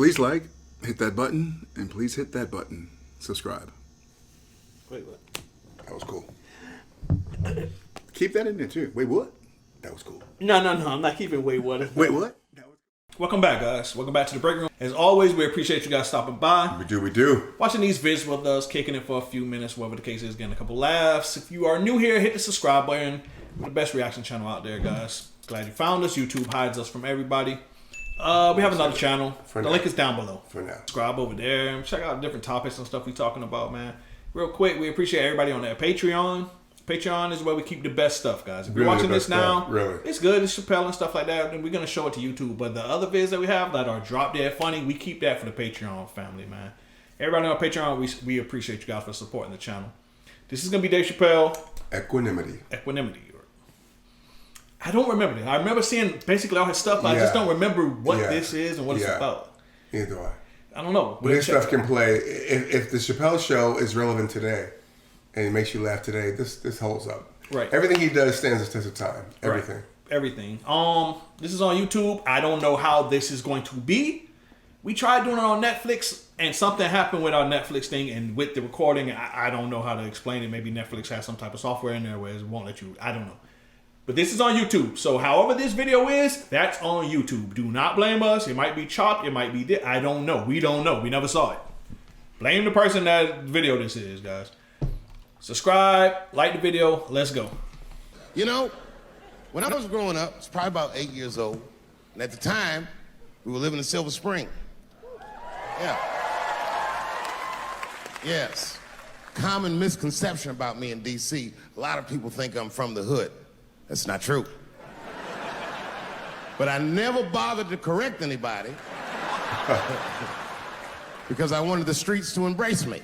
Please like, hit that button, and please hit that button. Subscribe. Wait, what? That was cool. Keep that in there too. Wait, what? That was cool. No. I'm not keeping wait, what? Wait, what? Welcome back, guys. Welcome back to the break room. As always, we appreciate you guys stopping by. We do. Watching these vids with us, kicking it for a few minutes, whatever the case is, getting a couple laughs. If you are new here, hit the subscribe button. We're the best reaction channel out there, guys. Glad you found us. YouTube hides us from everybody. We have another channel. The link is down below. For now. Subscribe over there. Check out different topics and stuff we talking about, man. Real quick, we appreciate everybody on there. Patreon. Patreon is where we keep the best stuff, guys. If you're watching this now, it's good. It's Chappelle and stuff like that. And we're going to show it to YouTube. But the other vids that we have that are drop dead funny, we keep that for the Patreon family, man. Everybody on Patreon, we appreciate you guys for supporting the channel. This is going to be Dave Chappelle. Equanimity. I don't remember it. I remember seeing basically all his stuff, but I just don't remember what this is and what it's about. Neither do I. I don't know. But this stuff can play. If the Chappelle Show is relevant today and it makes you laugh today, this holds up. Right. Everything he does stands the test of time. Everything. Right. Everything. This is on YouTube. I don't know how this is going to be. We tried doing it on Netflix and something happened with our Netflix thing and with the recording. I don't know how to explain it. Maybe Netflix has some type of software in there where it won't let you. I don't know. But this is on YouTube. So however this video is, that's on YouTube. Do not blame us. It might be chopped. It might be... I don't know. We don't know. We never saw it. Blame the person that video this is, guys. Subscribe. Like the video. Let's go. You know, when I was growing up, I was probably about 8 years old. And at the time, we were living in Silver Spring. Yeah. Yes. Common misconception about me in D.C. A lot of people think I'm from the hood. That's not true. But I never bothered to correct anybody because I wanted the streets to embrace me.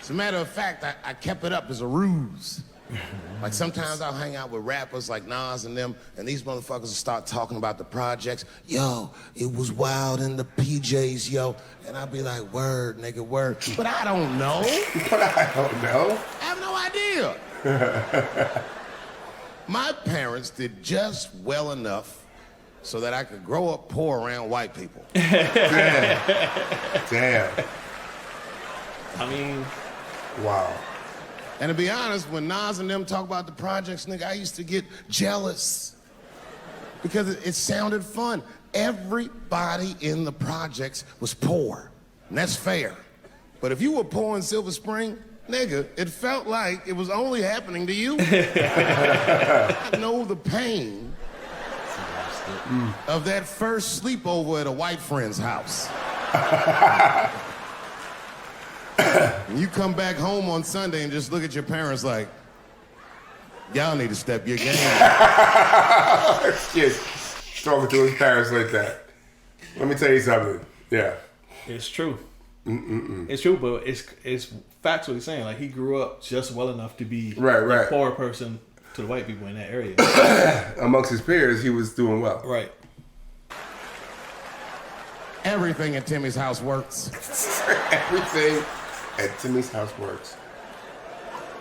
As a matter of fact, I kept it up as a ruse. Like sometimes I'll hang out with rappers like Nas and them, and these motherfuckers will start talking about the projects. Yo, it was wild in the PJs, yo. And I'll be like, word, nigga, word. But I don't know. I have no idea. My parents did just well enough so that I could grow up poor around white people. Damn. I mean... Wow. And to be honest, when Nas and them talk about the projects, nigga, I used to get jealous because it sounded fun. Everybody in the projects was poor, and that's fair. But if you were poor in Silver Spring, nigga, it felt like it was only happening to you. I know the pain of that first sleepover at a white friend's house. And you come back home on Sunday and just look at your parents like, y'all need to step your game up. Kid talking to his parents like that. Let me tell you something. Yeah. It's true. It's true, but it's facts what he's saying. Like, he grew up just well enough to be the poor person to the white people in that area. Amongst his peers, he was doing well. Right. Everything at Timmy's house works. Everything at Timmy's house works.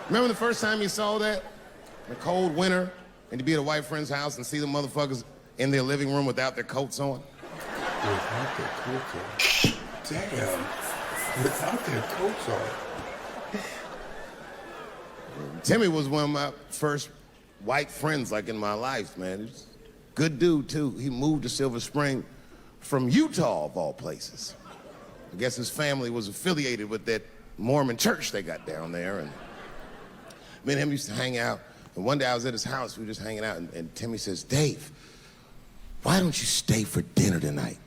Remember the first time you saw that? In a cold winter, and you'd be at a white friend's house and see the motherfuckers in their living room without their coats on? Without their coats on. Damn. Without their coats on. Timmy was one of my first white friends, like, in my life, man. He's a good dude, too. He moved to Silver Spring from Utah, of all places. I guess his family was affiliated with that Mormon church they got down there, and me and him used to hang out. And one day I was at his house, we were just hanging out, and Timmy says, Dave, why don't you stay for dinner tonight?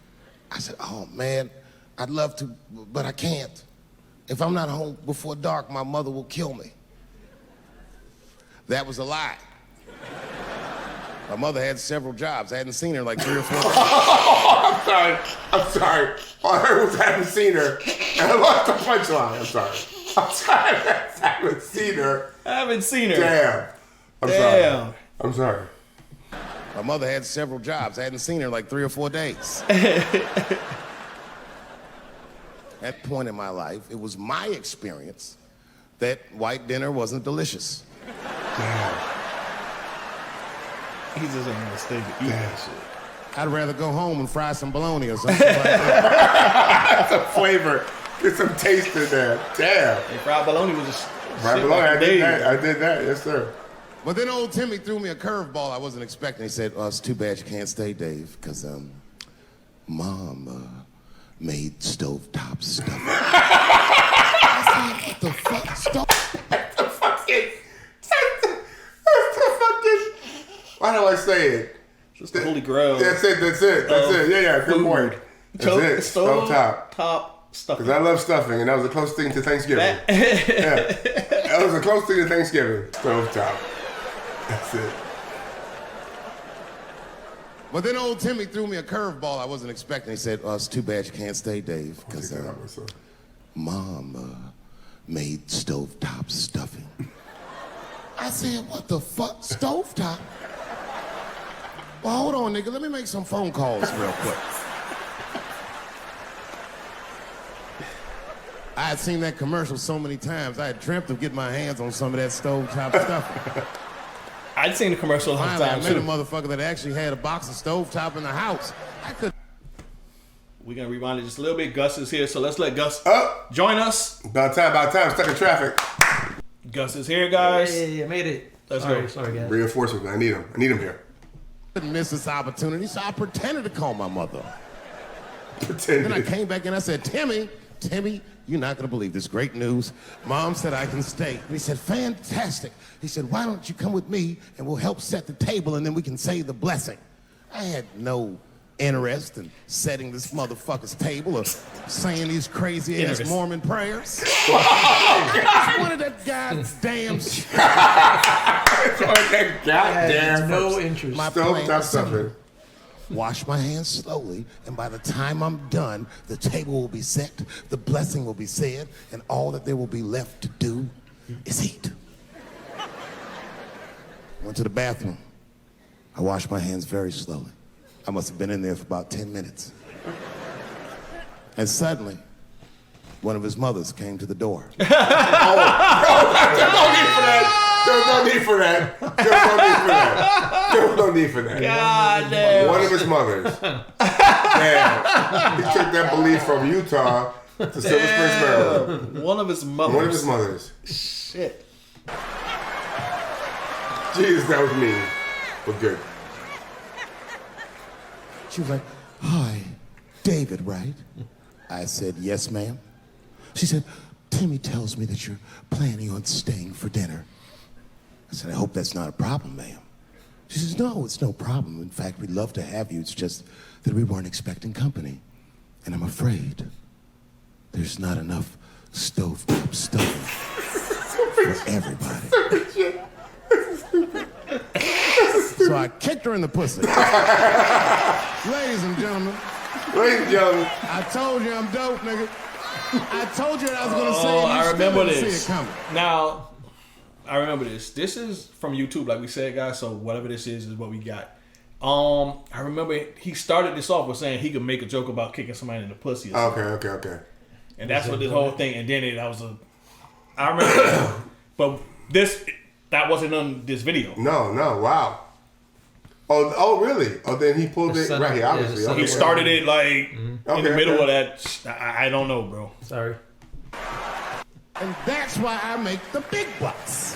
I said, oh, man, I'd love to, but I can't. If I'm not home before dark, my mother will kill me. That was a lie. My mother had several jobs. I hadn't seen her like 3 or 4 days. I'm sorry. All I heard was I haven't seen her. And I lost the punchline. I'm sorry. I haven't seen her. Damn. I'm sorry. My mother had several jobs. I hadn't seen her like 3 or 4 days. At that point in my life, it was my experience that white dinner wasn't delicious. Damn. He just ain't gonna stay to eat that shit. I'd rather go home and fry some bologna or something like that. Some flavor. Get some taste in there. Damn. And fried bologna was just Fried bologna, I did that. Yes, sir. But then old Timmy threw me a curveball I wasn't expecting. He said, it's too bad you can't stay, Dave, because Mom made stovetop stuffing. I said, what the fuck? That's the fucking... Why do I say it? It's the Holy Grail. That's it. Yeah, good point. That's it. Stovetop. Top stuffing. Because I love stuffing, and that was the closest thing to Thanksgiving. That was the closest thing to Thanksgiving. Stovetop. That's it. But then old Timmy threw me a curveball I wasn't expecting. He said, it's too bad you can't stay, Dave, because Mom made stovetop stuffing. I said, what the fuck? Stovetop? Well, hold on, nigga. Let me make some phone calls real quick. I had seen that commercial so many times. I had dreamt of getting my hands on some of that stovetop stuffing. I'd seen the commercial a long time, I met a motherfucker that actually had a box of stovetop in the house. We're going to rewind it just a little bit. Gus is here, so let's let Gus join us. About time. Stuck in traffic. Gus is here, guys. Hey, I made it. Let's go. Sorry, guys. Reinforcements, I need him. Here. Couldn't miss this opportunity, so I pretended to call my mother. Pretended. Then I came back and I said, Timmy, you're not gonna believe this great news. Mom said I can stay. And he said, fantastic. He said, why don't you come with me and we'll help set the table and then we can say the blessing. I had no interest in setting this motherfucker's table or saying these crazy ass Mormon prayers. One of that goddamn no interest. My plan was simple. Wash my hands slowly, and by the time I'm done, the table will be set, the blessing will be said, and all that there will be left to do is eat. Went to the bathroom. I washed my hands very slowly. I must have been in there for about 10 minutes. And suddenly, one of his mothers came to the door. There's no need for that. There's no need for that. God damn. One of his mothers. Damn. He took that belief from Utah to Silver Springs, Maryland. One of his mothers. Shit. Jesus, that was mean. But good. She was like, hi, David, right? I said, yes, ma'am. She said, Timmy tells me that you're planning on staying for dinner. I said, I hope that's not a problem, ma'am. She says, no, it's no problem. In fact, we'd love to have you. It's just that we weren't expecting company. And I'm afraid there's not enough stovetop stuffing for everybody. So I kicked her in the pussy. Ladies and gentlemen. I told you I'm dope, nigga. I told you what I was going to say. I remember this. See it coming. Now, I remember this. This is from YouTube, like we said, guys. So whatever this is what we got. I remember he started this off with saying he could make a joke about kicking somebody in the pussy. Or something. Okay. And that's what this whole thing. And then I remember, but that wasn't on this video. No, wow. Oh, really? Oh, then he pulled it right here, obviously. He started it in the middle of that. I don't know, bro. Sorry. And that's why I make the big bucks.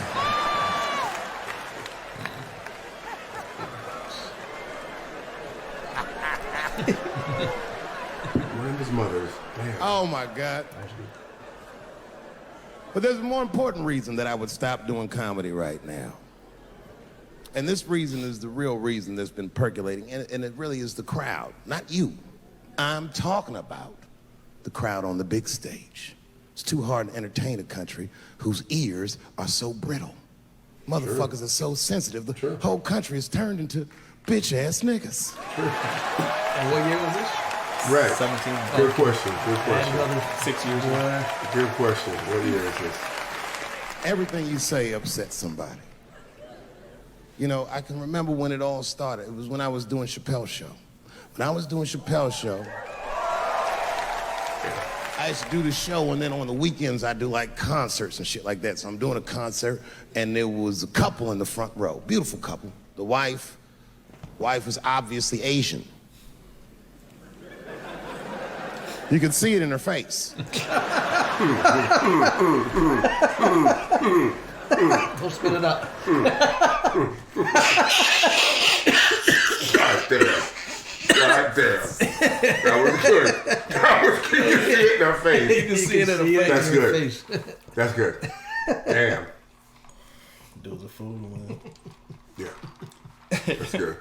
One of his mothers. Damn. Oh my God. But there's a more important reason that I would stop doing comedy right now. And this reason is the real reason that's been percolating, and it really is the crowd, not you. I'm talking about the crowd on the big stage. It's too hard to entertain a country whose ears are so brittle. Motherfuckers are so sensitive. The whole country is turned into bitch-ass niggas. And what year was this? Right. 17. Good question. 6 years ago. Good question. What year is this? Everything you say upsets somebody. You know, I can remember when it all started. It was when I was doing Chappelle Show. When I was doing Chappelle Show, I used to do the show, and then on the weekends I do like concerts and shit like that. So I'm doing a concert, and there was a couple in the front row, beautiful couple. The wife was obviously Asian. You could see it in her face. Don't spit it up. God damn. God damn. That was good. That was good. You see it in her face. You can see it in her face. That's good. That's good. Damn. Dude's a fool, man. Yeah. That's good.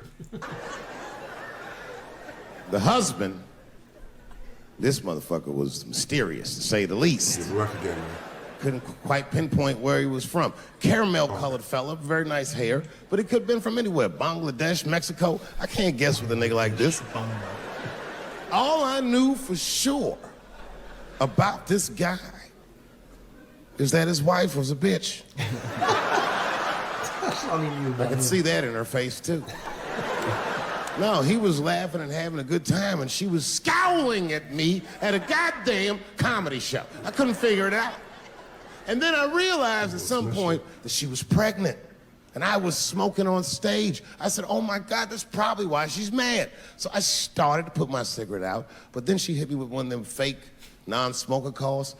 The husband, this motherfucker was mysterious, to say the least. He's rough again, man. Couldn't quite pinpoint where he was from. Caramel-colored fella, very nice hair, but it could have been from anywhere. Bangladesh, Mexico. I can't guess with a nigga like this. All I knew for sure about this guy is that his wife was a bitch. I could see that in her face, too. No, he was laughing and having a good time, and she was scowling at me at a goddamn comedy show. I couldn't figure it out. And then I realized at some point that she was pregnant, and I was smoking on stage. I said, oh my God, that's probably why she's mad. So I started to put my cigarette out, but then she hit me with one of them fake non-smoker calls.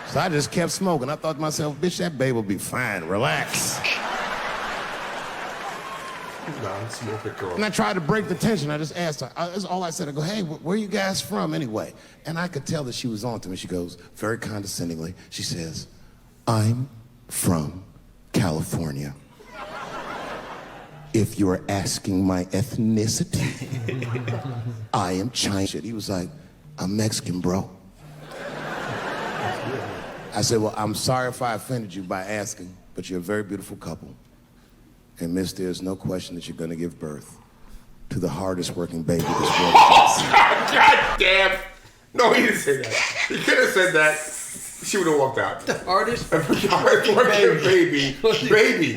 So I just kept smoking. I thought to myself, bitch, that babe will be fine, relax. Non-smoker call. And I tried to break the tension. I just asked her, that's all I said. I go, hey, where you guys from anyway? And I could tell that she was on to me. She goes, very condescendingly, she says, I'm from California. If you're asking my ethnicity, I am Chinese. He was like, I'm Mexican, bro. I said, well, I'm sorry if I offended you by asking, but you're a very beautiful couple. And miss, there's no question that you're gonna give birth to the hardest working baby this world has ever seen. God damn. No, he didn't say that. He could have said that. She would have walked out. The hardest working baby.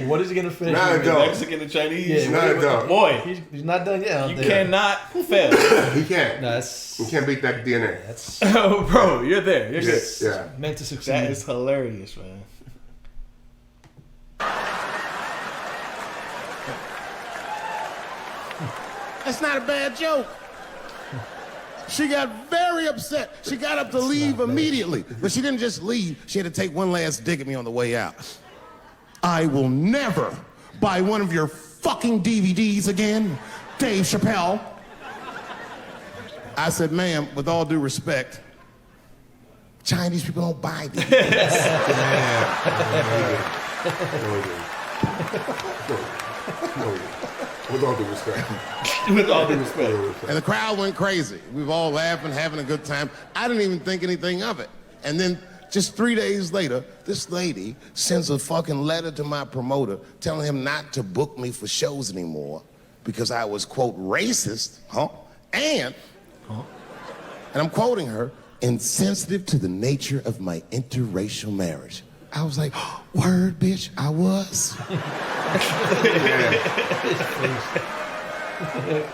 What is he gonna finish? Not adult. Mexican and Chinese. Yeah, not adult. Boy, he's not done yet. you cannot fail. He can't. No, that's. We can't beat that DNA. That's Oh, bro, you're there. You're good. Yeah. meant to succeed. That is hilarious, man. That's not a bad joke. She got very upset. She got up to leave immediately. But she didn't just leave. She had to take one last dig at me on the way out. I will never buy one of your fucking DVDs again, Dave Chappelle. I said, ma'am, with all due respect, Chinese people don't buy DVDs. No. With all due respect. With all due respect. And the crowd went crazy. We were all laughing, having a good time. I didn't even think anything of it. And then just 3 days later, this lady sends a fucking letter to my promoter telling him not to book me for shows anymore because I was, quote, racist, and I'm quoting her, insensitive to the nature of my interracial marriage. I was like, word, bitch, I was.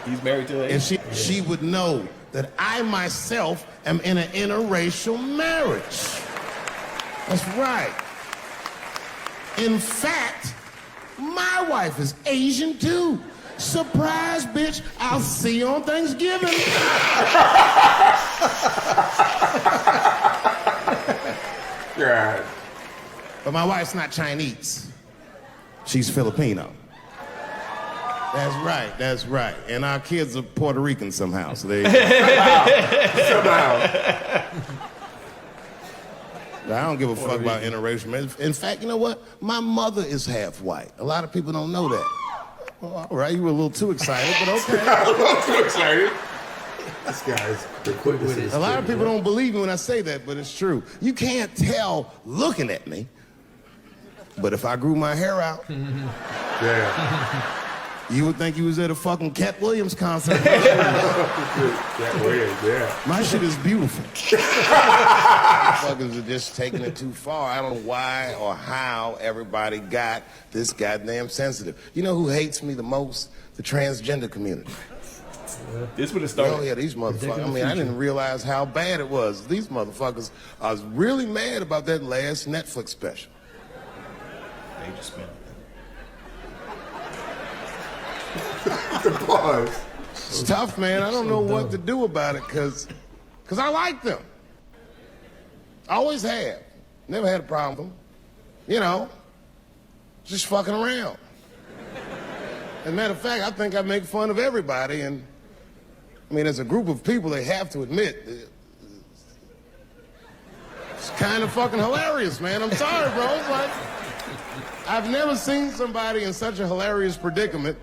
He's married to her. And she would know that I myself am in an interracial marriage. That's right. In fact, my wife is Asian too. Surprise, bitch. I'll see you on Thanksgiving. God. But my wife's not Chinese. She's Filipino. That's right. And our kids are Puerto Rican somehow, so there you go. Somehow. I don't give a fuck about interracial marriage. In fact, you know what? My mother is half white. A lot of people don't know that. Well, all right, you were a little too excited, but okay. A little too excited. This guy's quick with it. A lot of people don't believe me when I say that, but it's true. You can't tell looking at me, but if I grew my hair out, Yeah. you would think you was at a fucking Cat Williams concert. That Williams, yeah. My shit is beautiful. Motherfuckers are just taking it too far. I don't know why or how everybody got this goddamn sensitive. You know who hates me the most? The transgender community. This would have started. Oh yeah, these motherfuckers. I mean, I didn't realize how bad it was. These motherfuckers, I was really mad about that last Netflix special. They just spent. The pause. It's tough, man. I don't know what to do about it because I like them. I always have. Never had a problem with them. You know, just fucking around. As a matter of fact, I think I make fun of everybody. And, I mean, as a group of people, they have to admit, it's kind of fucking hilarious, man. I'm sorry, bro. It's like, I've never seen somebody in such a hilarious predicament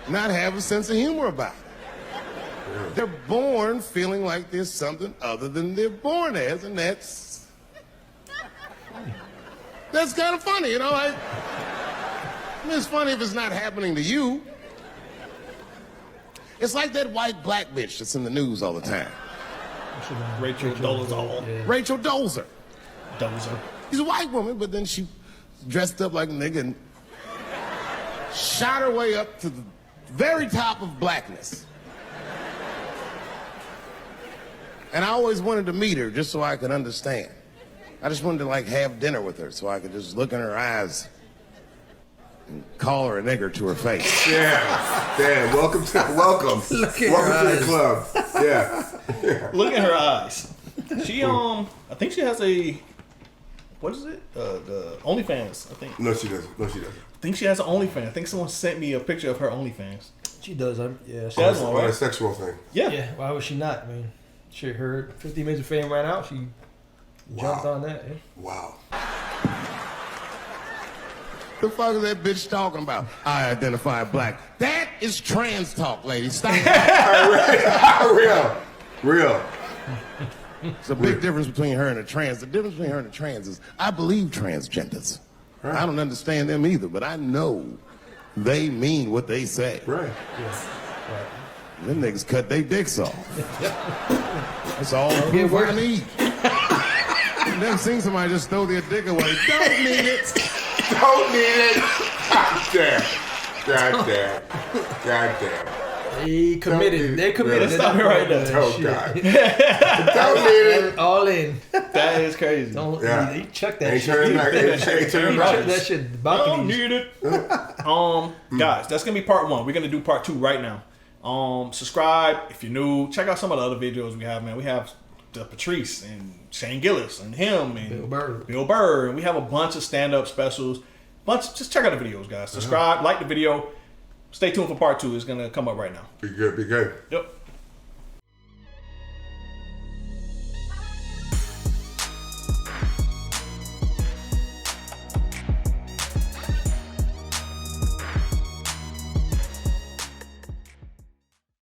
not have a sense of humor about it. They're born feeling like there's something other than they're born as, and that's kind of funny, you know? I mean, it's funny if it's not happening to you. It's like that white black bitch that's in the news all the time. Rachel Dolezal. Yeah. Rachel Dozer. Dozer. She's a white woman, but then she dressed up like a nigga and shot her way up to the very top of blackness. And I always wanted to meet her just so I could understand. I just wanted to like have dinner with her so I could just look in her eyes and call her a nigger to her face. Yeah. Damn. Welcome to the club. Yeah. Look at her eyes. She I think she has a, what is it? The OnlyFans, I think. No, she doesn't. I think she has an OnlyFans. I think someone sent me a picture of her OnlyFans. She does. Yeah. She has one, right? A sexual thing. Yeah. Yeah. Why would she not? I mean, shit, her 50 Minutes of Fame ran out. She jumped on that. Yeah. Wow. The fuck is that bitch talking about? I identify black. That is trans talk, lady. Stop. Real. It's a big difference between her and a trans. The difference between her and a trans is I believe transgenders. Right. I don't understand them either, but I know they mean what they say. Right. Yes. Right. Them niggas cut their dicks off. That's all the proof I need. I've never seen somebody just throw their dick away. Don't need it. Don't need it. God damn. They committed. They're committed. Stop it right there. Oh, God. Don't need it. All in. That is crazy. Don't yeah. Check that ain't shit. Turning back. Ain't turning back. Check that shit. Don't need it. Guys, that's gonna be part 1. We're gonna do part 2 right now. Subscribe if you're new. Check out some of the other videos we have, man. We have the Patrice and Shane Gillis and him and Bill Burr. And we have a bunch of stand-up specials. Just check out the videos, guys. Subscribe, like the video. Stay tuned for part 2. It's gonna come up right now. Be good. Yep.